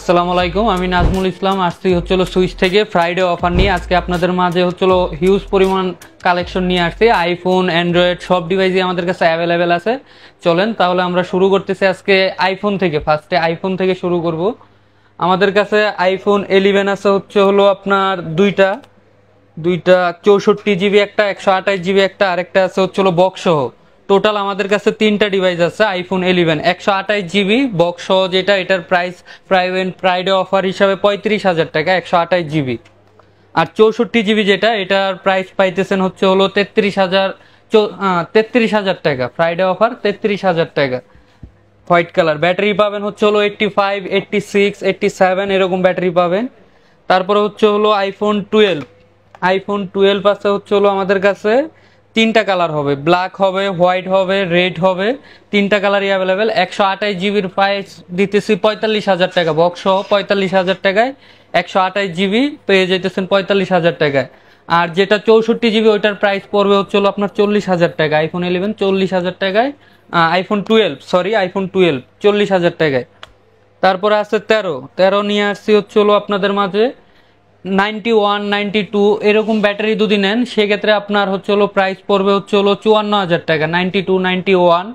আসসালামু আলাইকুম, আমি নাজমুল ইসলাম। আসছি হচ্ছিল সুইচ থেকে ফ্রাইডে অফার নিয়ে। আজকে আপনাদের মাঝে হচ্ছিল হিউজ পরিমাণ কালেকশন নিয়ে আসছি। আইফোন, অ্যান্ড্রয়েড সব ডিভাইসই আমাদের কাছে অ্যাভেলেবেল আছে। চলেন তাহলে আমরা শুরু করতেছি আজকে আইফোন থেকে। ফার্স্টে আইফোন থেকে শুরু করব। আমাদের কাছে আইফোন 11 আছে হলো আপনার দুইটা 64 জিবি একটা, 128 জিবি একটা, আরেকটা আছে হচ্ছিল বক্স সহ। টোটাল আমাদের কাছে তিনটা ডিভাইস আছে আইফোন 11। 128 জিবি বক্স সহ যেটা, এটার প্রাইস ফ্রাইডে অফার হিসাবে 35,000 টাকা 128 জিবি। আর 64 জিবি যেটা, এটার প্রাইস পাইতেছেন হলো 33,000 টাকা। ফ্রাইডে অফার 33,000 টাকা। হোয়াইট কালার ব্যাটারি পাবেন হলো 85, 86, 87 এরকম ব্যাটারি পাবেন। তারপরে হলো আইফোন 12 আছে হলো আমাদের কাছে তিনটা কালার হবে, ব্ল্যাক হবে, হোয়াইট হবে, রেড হবে। তিনটা কালারই অ্যাভেলেবেল। 128 জিবির প্রাইস দিতেছি 45,000 টাকা বক্স সহ। 45,000 টাকায় 128 জিবি পেয়ে যেতেছেন 45,000 টাকায়। আর যেটা 64 জিবি ওইটার প্রাইস পড়বে হলো আপনার 40,000 টাকা। আইফোন 11 40,000 টাকায়। আইফোন 12 40,000 টাকায়। তারপরে আছে 13 নিয়ে আসছি হলো আপনাদের মাঝে 91, 92 এরকম ব্যাটারি যদি নেন সেক্ষেত্রে আপনার হলো প্রাইস পড়বে হলো 54,000 টাকা 92, 91।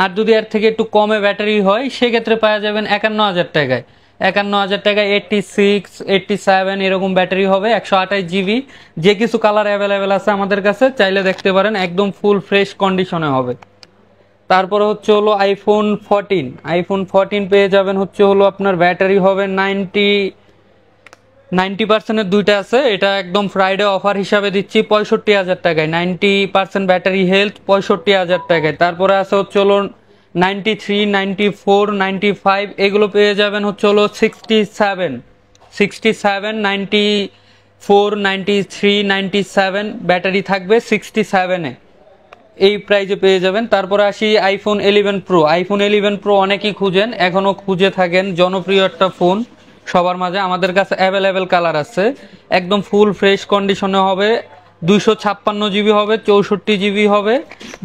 আর যদি এর থেকে একটু কমে ব্যাটারি হয় সেক্ষেত্রে পাওয়া যাবেন 51,000 টাকায়। 51,000 টাকায় 86, 87 এরকম ব্যাটারি হবে। 128 জিবি। যে কিছু কালার অ্যাভেলেবেল আছে আমাদের কাছে, চাইলে দেখতে পারেন, একদম ফুল ফ্রেশ কন্ডিশনে হবে। তারপরে হলো আইফোন 14 পেয়ে যাবেন হলো আপনার ব্যাটারি হবে 90% দুইটা আছে। এটা একদম ফ্রাইডে অফার হিসাবে দিচ্ছি 65,000 টাকায়। 90% ব্যাটারি হেলথ 65,000 টাকায়। তারপরে আছে হলো 93, 94, 95 এগুলো পেয়ে যাবেন হলো 67, 94, 93, 97 ব্যাটারি থাকবে 67-এ। এই প্রাইজে পেয়ে যাবেন। তারপরে আসি আইফোন 11 প্রো অনেকেই খুঁজেন, এখনো খুঁজে থাকেন, জনপ্রিয় একটা ফোন সবার মাঝে। আমাদের কাছে অ্যাভেলেবেল কালার আছে, একদম ফুল ফ্রেশ কন্ডিশনে হবে। 256 জিবি হবে, 64 জিবি হবে,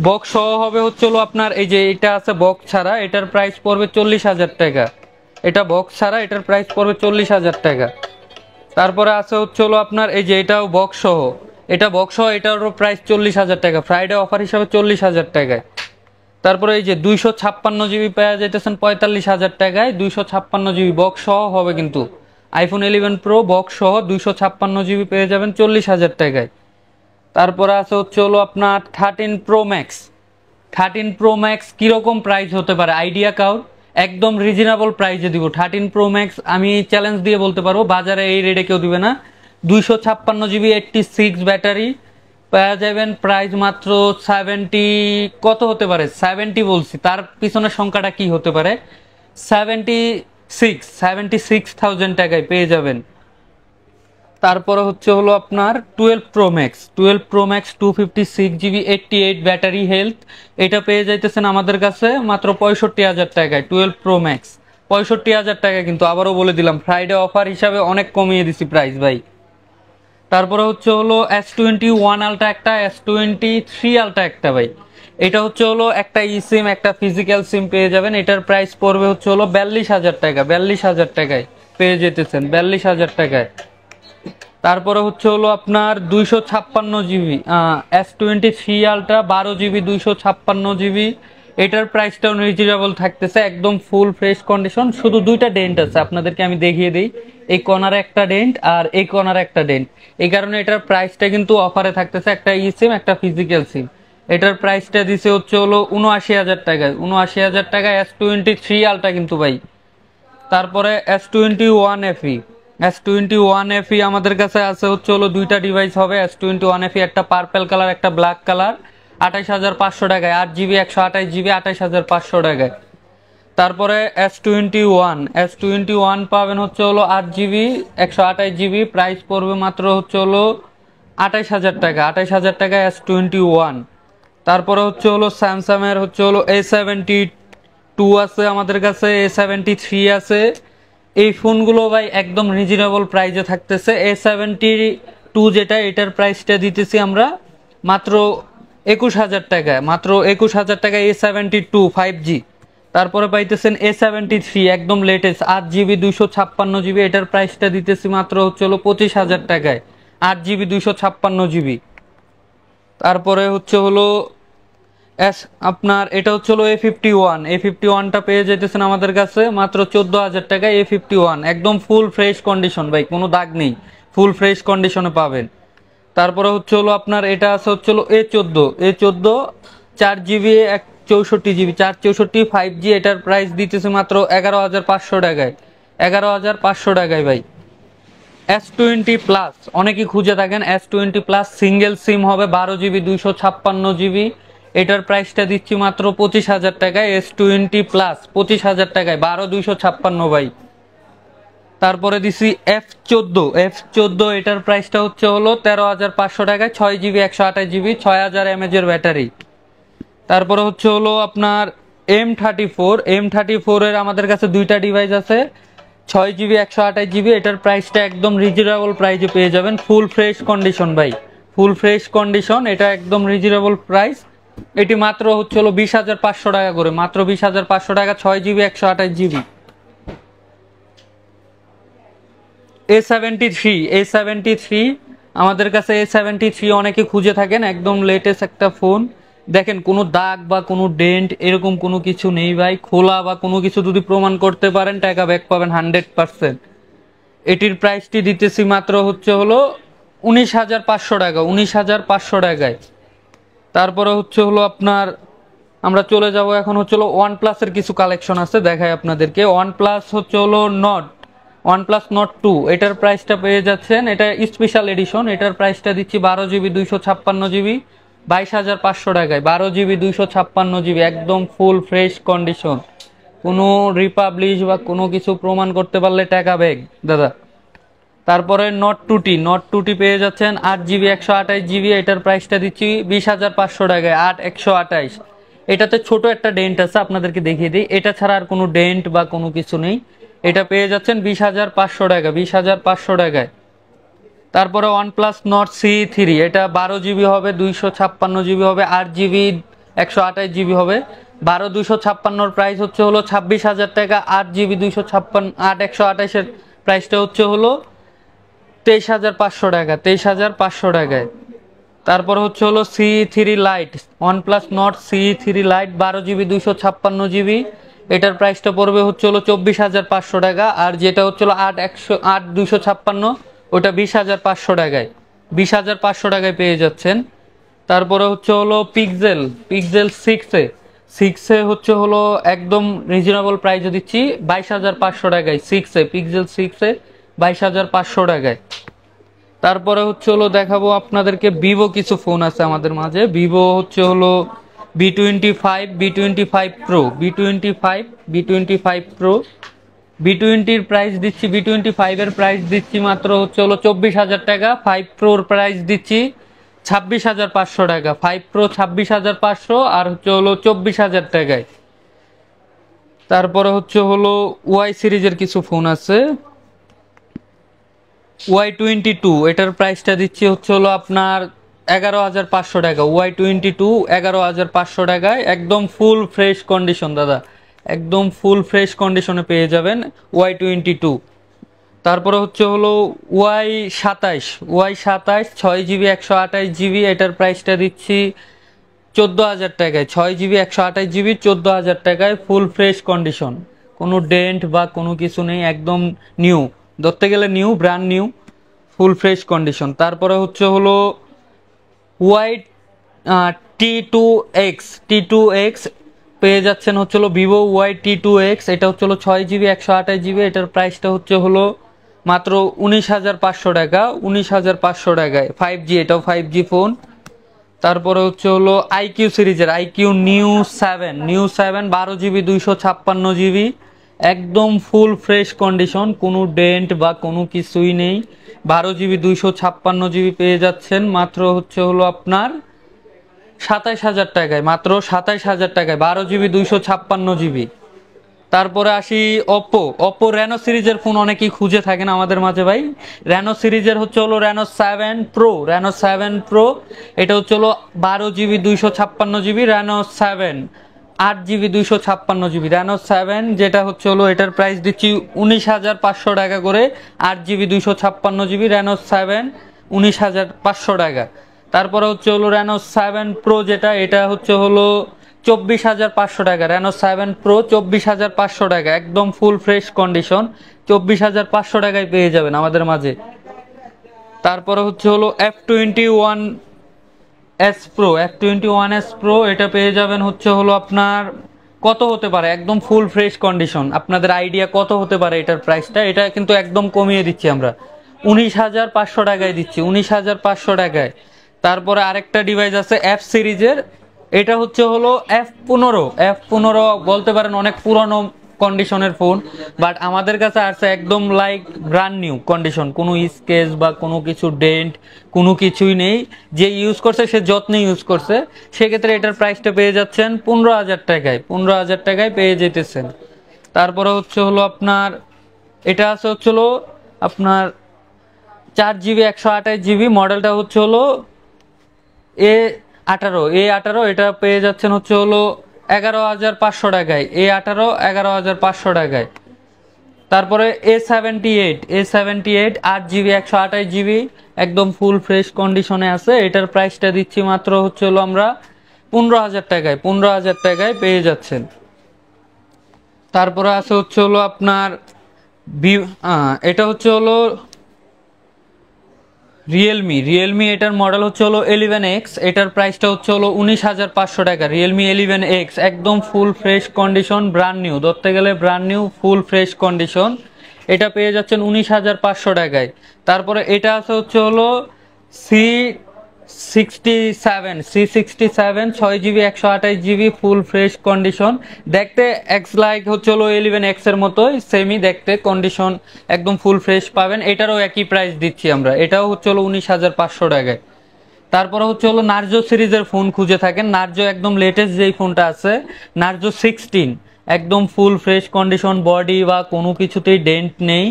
বক্স সহ হবে হলো আপনার। এই যে এটা আছে বক্স ছাড়া, এটার প্রাইস পড়বে 40,000 টাকা। এটা বক্স ছাড়া, এটার প্রাইস পড়বে 40,000 টাকা। তারপরে আছে হলো আপনার এই যে এটাও বক্স সহ, এটারও প্রাইস 40,000 টাকা। ফ্রাইডে অফার হিসাবে 40,000 টাকায়। তারপরে এই যে 256 জিবি পেয়ে যেতেছেন 45,000 টাকায়। 256 জিবি বক্স সহ হবে কিন্তু। আইফোন 11 প্রো বক্স সহ 256 জিবি পেয়ে যাবেন 40,000 টাকায়। তারপরে আছে হলো আপনার 13 প্রো ম্যাক্স কিরকম প্রাইস হতে পারে আইডিয়া কাউর? একদম রিজনেবল প্রাইসে দিব। 13 প্রো ম্যাক্স আমি চ্যালেঞ্জ দিয়ে বলতে পারবো বাজারে এই রেটে কেউ দিবে না। 256 জিবি 86 ব্যাটারি পেয়ে যাবেন প্রাইস মাত্র 70, কত হতে পারে 70 বলছি, তার পিছনের সংখ্যাটা কি হতে পারে, 76,000 টাকায় পেয়ে যাবেন। তারপরে হলো আপনার 12 pro max 256 GB 88 battery health. এটা পেয়ে যাইতেছেন আমাদের কাছে মাত্র 65,000 টাকায়। 12 প্রো ম্যাক্স 65,000 টাকা, কিন্তু আবারও বলে দিলাম ফ্রাইডে অফার হিসাবে অনেক কমিয়ে দিছি প্রাইস ভাই। তারপরে হলো S21 আলট্রা একটা, S23 আলট্রা একটা ভাই। এটা হলো একটা ই সিম, একটা ফিজিক্যাল সিম পেয়ে যাবেন। এটার প্রাইস পড়বে হলো 42,000 টাকা। 42,000 টাকায় পেয়ে যেতেছেন, 42,000 টাকায়। তারপরে হলো আপনার 256 GB S23 ultra 12 GB 256 GB. এটার প্রাইসটাও রিজনেবল থাকতেছে, একদম ফুল ফ্রেশ কন্ডিশন। শুধু দুইটা ডেন্ট আছে, আপনাদেরকে আমি দেখিয়ে দিই। এই কর্নারে একটা ডেন্ট আর এই কর্নারে একটা ডেন্ট। এই কারণে এটার প্রাইসটা কিন্তু অফারে থাকতেছে। একটা ই সিম, একটা ফিজিক্যাল সিম। এটার প্রাইসটা দিছে হলো 79,000 টাকায়। 79,000 টাকায় S23 আলট্রা কিন্তু ভাই। তারপরে S21 FE আমাদের কাছে আছে হলো দুইটা ডিভাইস হবে। S21 FE একটা পার্পল কালার, একটা ব্ল্যাক কালার। 28,500 টাকায়। 8 জিবি 128 জিবি 28,500 টাকায়। তারপরে S21 পাবেন হলো 8 জিবি 128 জিবি, প্রাইস পড়বে মাত্র হলো 28,000 টাকা। 28,000 টাকায় S21। তারপরে হলো স্যামসাং এর হলো A72 আছে আমাদের কাছে, A73 আছে। এই ফোনগুলো ভাই একদম রিজনেবল প্রাইসে থাকতেছে। A72 যেটা, এটার প্রাইসটা দিতেছি আমরা মাত্র 21,000 টাকায়। মাত্র 21,000 টাকায় A72 5G তারপরে পাইতেছেন A73 একদম লেটেস্ট 8GB 256GB, এটার প্রাইসটা দিতেছি মাত্র হচ্ছে হলো 25,000 টাকায়, 8GB 256GB। তারপরে হচ্ছে হলো আপনার এটা হচ্ছে হলো A51টা পেয়ে যেতেছেন আমাদের কাছে মাত্র 14,000 টাকায়। A51 একদম ফুল ফ্রেশ কন্ডিশন ভাই, কোনো দাগ নেই, ফুল ফ্রেশ কন্ডিশনে পাবেন। তারপরে হচ্ছে হলো আপনার এটা আছে হচ্ছে হলো A14 4GB 64GB 464 5G, এটার প্রাইস দিতেছে মাত্র 11,500 টাকায়, 11,500 টাকায় ভাই। S20 প্লাস অনেকেই খুঁজে থাকেন, S20 প্লাস সিঙ্গেল সিম হবে 12GB 256GB, এটার প্রাইসটা দিচ্ছি মাত্র 25,000 টাকায়। S20 প্লাস 25,000 টাকায় 12/256 ভাই। তারপরে দিছি F14 এটার প্রাইসটা হচ্ছে হলো 13,500 টাকায়, 6GB 128GB 6000 mAh এর ব্যাটারি। তারপরে হচ্ছে হলো আপনার M34 এর আমাদের কাছে দুইটা ডিভাইস আছে, 6GB 128GB, এটার প্রাইসটা একদম রিজনেবল প্রাইসে পেয়ে যাবেন, ফুল ফ্রেশ কন্ডিশন ভাই, ফুল ফ্রেশ কন্ডিশন, এটা একদম রিজনেবল প্রাইস। এটি মাত্র হচ্ছে হলো 20,500 টাকা করে, মাত্র 20,500 টাকা, 6GB 128GB। A73 আমাদের কাছে A73 অনেকে খুঁজে থাকেন, একদম লেটেস্ট একটা ফোন। দেখেন কোনো দাগ বা কোনো ডেন্ট এরকম কোনো কিছু নেই ভাই, খোলা বা কোনো কিছু যদি প্রমাণ করতে পারেন টাকা ব্যাক পাবেন 100%। এটির প্রাইসটি দিতেছি মাত্র হচ্ছে হলো 19,500 টাকা, 19,500 টাকায়। তারপরে হচ্ছে হলো আপনার আমরা চলে যাব এখন হচ্ছে হলো OnePlus এর কিছু কালেকশন আছে, দেখাই আপনাদেরকে। OnePlus হচ্ছে হলো OnePlus Nord 2, এটার প্রাইসটা পেয়ে যাচ্ছেন, এটা স্পেশাল এডিশন, এটার প্রাইসটা দিচ্ছি 12GB 256GB 22,500 টাকায়, 12GB 256GB একদম ফুল ফ্রেশ কন্ডিশন, কোনো রিপাবলিশ বা কোনো কিছু প্রমাণ করতে পারলে টাকা ব্যাক দাদা। তারপরে Nord 2T পেয়ে যাচ্ছেন 8GB 128GB, এটার প্রাইসটা দিচ্ছি 20,500 টাকায়, 8/128। এটাতে ছোট একটা ডেন্ট আছে, আপনাদেরকে দেখিয়ে দিই, এটা ছাড়া আর কোনো ডেন্ট বা কোনো কিছু নেই। এটা পেয়ে যাচ্ছেন 20,500 টাকা, 20,500 টাকায়। তারপরে OnePlus Nord CE3, এটা 12GB হবে, 256GB হবে, 8GB 128GB হবে। 12/256 প্রাইস হচ্ছে হলো 26,000 টাকা, 8GB 256 8/128 প্রাইসটা হচ্ছে হলো 23,500 টাকা, 23,500 টাকায়। তারপর হচ্ছে হলো CE3 Lite, OnePlus Nord CE3 Lite 12GB 256GB, এটার প্রাইসটা পড়বে হচ্ছে হলো 24,500 টাকা। আর যেটা হচ্ছে হলো 8/256 ওটা 20,500 টাকায়, 20,500 টাকায় পেয়ে যাচ্ছেন। তারপরে হচ্ছে হলো পিক্সেল 6 হচ্ছে হলো একদম রিজনেবল প্রাইসে দিচ্ছি 22,500 টাকায়, পিক্সেল 6 22,500 টাকায়। তারপরে হচ্ছে হলো দেখাবো আপনাদেরকে ভিভো কিছু ফোন আছে আমাদের মাঝে। ভিভো হচ্ছে হলো B25 Pro, B20 এর প্রাইস দিচ্ছি, B25 এর প্রাইস দিচ্ছি মাত্র হচ্ছে হলো 24,000 টাকা, 5 Proর প্রাইস দিচ্ছি 26,500 টাকা, 5 Pro 26,500 আর হচ্ছে হলো 24,000 টাকায়। তারপরে হচ্ছে হলো ওয়াই সিরিজের কিছু ফোন আছে, Y22, এটার প্রাইসটা দিচ্ছি হচ্ছে হলো আপনার 11,500 টাকা, Y22 11,500 টাকায়, একদম ফুল ফ্রেশ কন্ডিশন দাদা, একদম ফুল ফ্রেশ কন্ডিশনে পেয়ে যাবেন Y22। তারপরে হচ্ছে হলো Y27 6GB 128GB, এটার প্রাইসটা দিচ্ছি 14,000 টাকায়, 6GB 128GB 14,000 টাকায়, ফুল ফ্রেশ কন্ডিশন, কোনো ডেন্ট বা কোনো কিছু নেই, একদম নিউ, ধরতে গেলে new, brand new, full fresh condition. তারপরে হচ্ছে হলো T2X পেয়ে যাচ্ছেন হচ্ছে হলো ভিভো T2X, এটা হচ্ছে হলো 6GB 128GB, এটার প্রাইসটা হচ্ছে হলো মাত্র 19,500 টাকা, 19,500 টাকায়, 5G, এটাও 5G ফোন। তারপরে হচ্ছে হলো IQ সিরিজের IQ Neo 7 12GB 256GB, একদম ফুল ফ্রেশ কন্ডিশন, কোনো ডেন্ট বা কোনো কিছুই নেই, 12GB 256GB পেয়ে যাচ্ছেন মাত্র হচ্ছে হলো আপনার 27,000 টাকায়, মাত্র 27,000 টাকায়, 12GB 256GB। তারপরে আসি Oppo Reno সিরিজের ফোন অনেকেই খুঁজে থাকেন আমাদের মাঝে ভাই। Reno সিরিজের হচ্ছে হলো Reno 7 Pro, এটা হচ্ছে হলো 12GB 256GB Reno 7 8GB 256GB Reno 7, যেটা হচ্ছে হলো এটার প্রাইস দিচ্ছি 19,500 টাকা করে। 8GB 256GB রেনো 7 19,500 টাকা। তারপরে হচ্ছে হলো রেনো 7 প্রো, যেটা এটা হচ্ছে হলো 24,500 টাকা। রেনো 7 প্রো 24,500 টাকা, একদম ফুল ফ্রেশ কন্ডিশন, 24,500 টাকায় পেয়ে যাবেন আমাদের মাঝে। তারপরে হচ্ছে হলো F21s Pro, F21s Pro এটা পেয়ে যাবেন হচ্ছে হলো আপনার কত হতে পারে, একদম ফুল ফ্রেশ কন্ডিশন। আপনাদের আইডিয়া কত হতে পারে এটার প্রাইসটা? এটা কিন্তু একদম কমিয়ে দিচ্ছি আমরা, 19,500 টাকায় দিচ্ছি, 19,500 টাকায়। তারপরে আরেকটা ডিভাইস আছে F সিরিজের, এটা হচ্ছে হলো F15 বলতে পারেন অনেক পুরনো কন্ডিশনের ফোন, বাট আমাদের কাছে আছে একদম লাইক ব্র্যান্ড নিউ কন্ডিশন, কোনো স্কেচ বা কোনো কিছু ডেন্ট কোনো কিছুই নেই। যে ইউজ করছে সে যত্নে ইউজ করছে, সেক্ষেত্রে এটার প্রাইসটা পেয়ে যাচ্ছেন 15,000 টাকায়, 15,000 টাকায় পেয়ে যেতেছেন। তারপরে হচ্ছে হলো আপনার এটা আছে হচ্ছে হলো আপনার 4GB 128GB, মডেলটা হচ্ছে হলো A18, এটা পেয়ে যাচ্ছেন হচ্ছে হলো 11,500 টাকায়, A18 11,500 টাকায়। তারপরে A78 8GB 128GB একদম ফুল ফ্রেশ কন্ডিশনে আছে, এটার প্রাইসটা দিচ্ছি মাত্র হচ্ছে হলো আমরা 15,000 টাকায়, 15,000 টাকায় পেয়ে যাচ্ছেন। তারপরে আছে হচ্ছে হলো আপনার এটা হচ্ছে হলো রিয়েলমি, এটার মডেল হচ্ছে হলো 11X, এটার প্রাইসটা হচ্ছে হলো 19,500 টাকা। রিয়েলমি 11X একদম full fresh condition, brand new, ধরতে গেলে brand new full fresh condition, এটা পেয়ে যাচ্ছেন 19,500 টাকায়। তারপরে এটা আছে হচ্ছে হলো C67 6GB 128GB full fresh condition, দেখতে এক্স লাইক হচ্ছে হলো 11X এর মতোই সেমি দেখতে, কন্ডিশন একদম ফুল ফ্রেশ পাবেন। এটারও একই প্রাইস দিচ্ছি আমরা, এটাও হচ্ছে হলো 19,500 টাকায়। তারপরে হচ্ছে হলো নার্জো সিরিজের ফোন খুঁজে থাকেন, নার্জো একদম লেটেস্ট যেই ফোনটা আছে নার্জো 16, একদম ফুল ফ্রেশ কন্ডিশন, বডি বা কোনো কিছুতেই ডেন্ট নেই,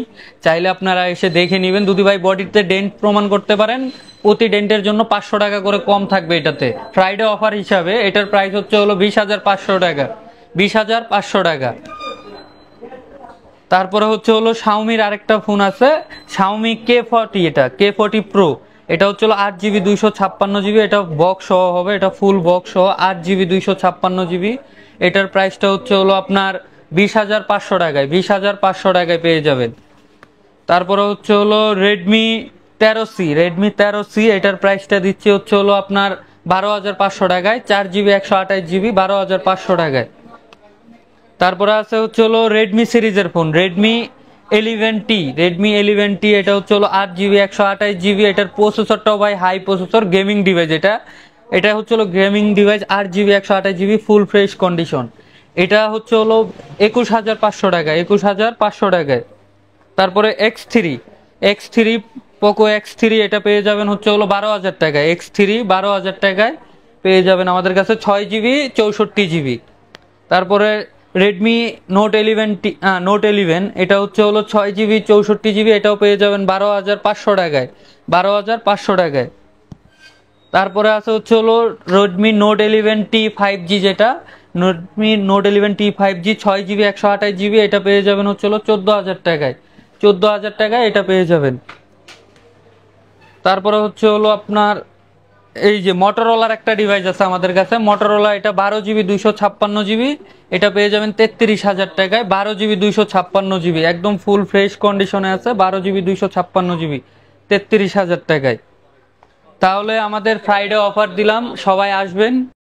চাইলে আপনারা এসে দেখে নেবেন। যদি ভাই বডিতে ডেন্ট প্রমাণ করতে পারেন, প্রতি ডেন্টের জন্য 500 টাকা করে কম থাকবে এটাতে, ফ্রাইডে অফার হিসাবে। এটার প্রাইস হচ্ছে হলো 20,500 টাকা, 20,500 টাকা। তারপরে হচ্ছে হলো শাওমির আরেকটা ফোন আছে, শাওমি K40, এটা K40 Pro, এটা হচ্ছে হলো 8GB 256GB, এটা বক্স সহ হবে, এটা ফুল বক্স সহ 8GB 256GB। এটার প্রাইসটা হচ্ছে হলো আপনার 20,500 টাকায়, 20,500 টাকায় পেয়ে যাবেন। তারপরে হচ্ছে হলো রেডমি 13C, এটার প্রাইসটা দিচ্ছে হচ্ছে হলো আপনার 12,500 টাকায়, 4GB 128GB 12,500 টাকায়। তারপরে আছে হচ্ছে হলো রেডমি সিরিজের ফোন, রেডমি 11T, এটা হচ্ছে হলো 8GB 128GB, এটার প্রসেসরটাও ভাই হাই প্রসেসর, গেমিং ডিভাইস, এটা হচ্ছে হলো gaming device, 8GB 128GB full fresh condition, এটা হচ্ছে হলো 21,500 টাকা, 21,500 টাকায়। তারপরে X3 পোকো X3, এটা পেয়ে যাবেন হচ্ছে হলো 12,000 টাকায়, X3 12,000 টাকায় পেয়ে যাবেন আমাদের কাছে, 6GB 64GB। তারপরে রেডমি নোট 11, এটা হচ্ছে হলো 6GB 64GB, এটাও পেয়ে যাবেন 12,500 টাকায়, 12,500 টাকায়। তারপরে আছে হচ্ছে হলো রেডমি নোট 11T 5G, যেটা Redmi note 11T 5G 6GB 128GB, এটা পেয়ে যাবেন হচ্ছে হলো 14,000 টাকায়, 14,000 টাকায় এটা পেয়ে যাবেন। তারপরে হচ্ছে হলো আপনার এই যে মটোরোলার একটা ডিভাইস আছে আমাদের কাছে, মটোরোলা, এটা 12GB 256GB, এটা পেয়ে যাবেন 33,000 টাকায়, 12GB 256GB একদম ফুল ফ্রেশ কন্ডিশনে আছে, 12GB 256GB 33,000 টাকায়। তাহলে আমাদের ফ্রাইডে অফার দিলাম, সবাই আসবেন।